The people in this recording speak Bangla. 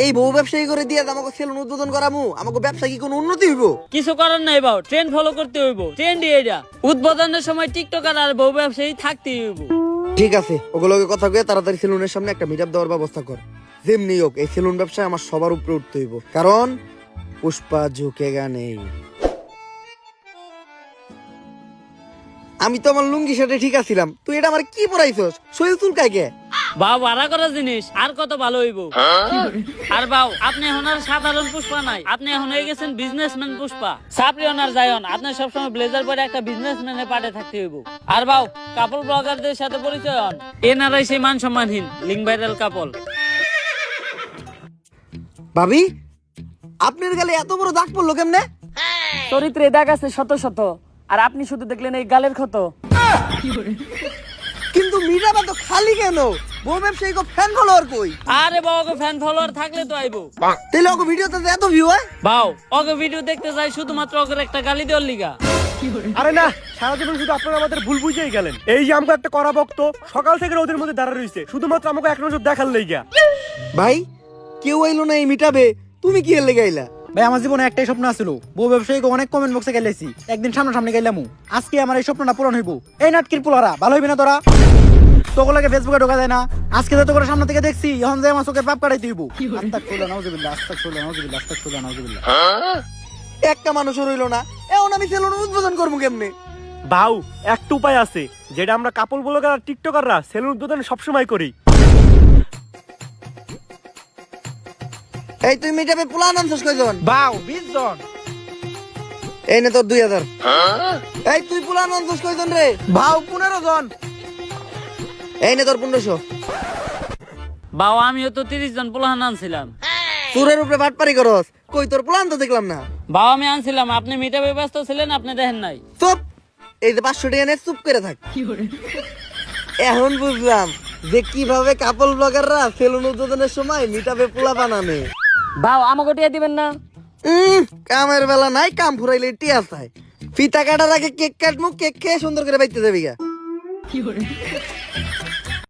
এই বউ ব্যবসায়ী করে দিয়ে আমাকে সেলুন উদ্বোধন করামু, আমাকে ব্যবসা কি কোনো উন্নতি হইব? কিছু করার নাই বাউ, ট্রেন্ড ফলো করতে হইব। ট্রেন্ড এটা উদ্বোধনের সময় টিকটকার আর বউ ব্যবসায়ী থাকতেই হইব। ঠিক আছে, ওগুলোকে কথা কয়ে তাড়াতাড়ি সেলুনের সামনে একটা মিটআপ দেওয়ার ব্যবস্থা কর। যেমনি হোক এই সেলুন ব্যবসায় আমার সবার উপরে উঠতে হইব, কারণ পুষ্পা ঝুঁকেগা নেই। আমি তো আমার লুঙ্গি শার্টে ঠিক আছিলাম, তুই এটা আমার কি পরাইছস? শরীর চুলকায় কে? বাউ ভাড়া করা জিনিস আর কত ভালো হইব। আর বাউ আপনি এখন আর সাধারণ পুষ্পা নাই, আপনি এখন হয়ে গেছেন বিজনেসম্যান পুষ্পা। সাপ্রিয়ন আর জায়ন, আপনি সবসময় ব্লেজার পরে একটা বিজনেসম্যানের পাটে থাকতে হইব। আর বাউ কাপল ব্লগারদের সাথে পরিচয় হন, এনারাই সেই মান সম্মানহীন লিঙ্ক ভাইরাল কাপল। ভাবি, আপনার গালে এত বড় দাগ পড়লো কেমনে? চরিত্রে দাগ আছে শত শত, আর আপনি শুধু দেখলেন এই গালের ক্ষত। কিন্তু মিটআপ তো খালি কেন? বউ ব্যবসায়ী কো ফ্যান ফলোয়ার কই? আরে বাউ ওকে ফ্যান ফলোয়ার থাকলে তো আইবো। তাইলে ওকে ভিডিওতে এত ভিউ হয়? বাউ ওকে ভিডিও দেখতে যাই শুধুমাত্র ওকে একটা গালি দেওয়ার লিগা। আরে না, সারা জীবন শুধু আপনারা আমাদের ভুল বুঝেই গেলেন। এই যে আমাকে একটা করা ভক্ত সকাল থেকে ওদের মধ্যে দাঁড়া রইছে শুধুমাত্র আমাকে এক নজর দেখার লইগা। ভাই কেউ আইলো না এই মিটাবে, তুমি কি এর লেগে আইলা? ভাই আমার জীবনে একটাই স্বপ্ন আছিল, বউ ব্যবসায়ীকে অনেক কমেন্ট বক্সে গেলেছি, একদিন সামনাসামনি গেলাম। আজকে আমার এই স্বপ্নটা পূরণ হইব। এই নাটকির পোলারা ভালো হইবে না তোরা? তোগুলোকে ফেসবুকে ঢোকা যায় না, আজকে তো তোকে সামনে থেকে দেখছি, এখন যে আমার চোখের পাপ কাটাইতে হইব। আস্তাগফিরুল্লাহ, নাউযুবিল্লাহ, আস্তাগফিরুল্লাহ, নাউযুবিল্লাহ, আস্তাগফিরুল্লাহ, নাউযুবিল্লাহ। একটা মানুষও রইলো না, এখন আমি সেলুন উদ্বোধন করবো কেমনে? বাউ একটা উপায় আছে, যেটা আমরা কাপল ব্লগার আর টিকটকাররা সেলুন উদ্বোধন সবসময় করি। এই তুই মিটাবে প্ল্যান আনছস কয়জন? বাউ 20 জন। এই নে তোর 2000। এই তুই প্ল্যান আনছস কয়জন রে? বাউ 15 জন। এই নে তোর 1500। বাউ আমিও তো 30 জন পোলাহান আনছিলাম। সুরের উপরে বাটপারি করস, কই তোর প্ল্যান তো দেখলাম না। বাউ আমি আনছিলাম, আপনি মিটাবে ব্যস্ত ছিলেন, আপনি দেখেন নাই। চুপ, এই যে 500 টাকা নে, চুপ করে থাক। এখন বুঝলাম যে কিভাবে কাপল ব্লগাররা সেলুন উদ্বোধনের সময় মিটাবে পোলা বানানে। বাউ আমাকে টিয়া দিবেন না? কামের বেলা নাই, কাম ফুরাইলে টিয়া চাই। ফিতা কাটার আগে কেক কাটমু, কেক খেয়ে সুন্দর করে বাইতে যাবি গা।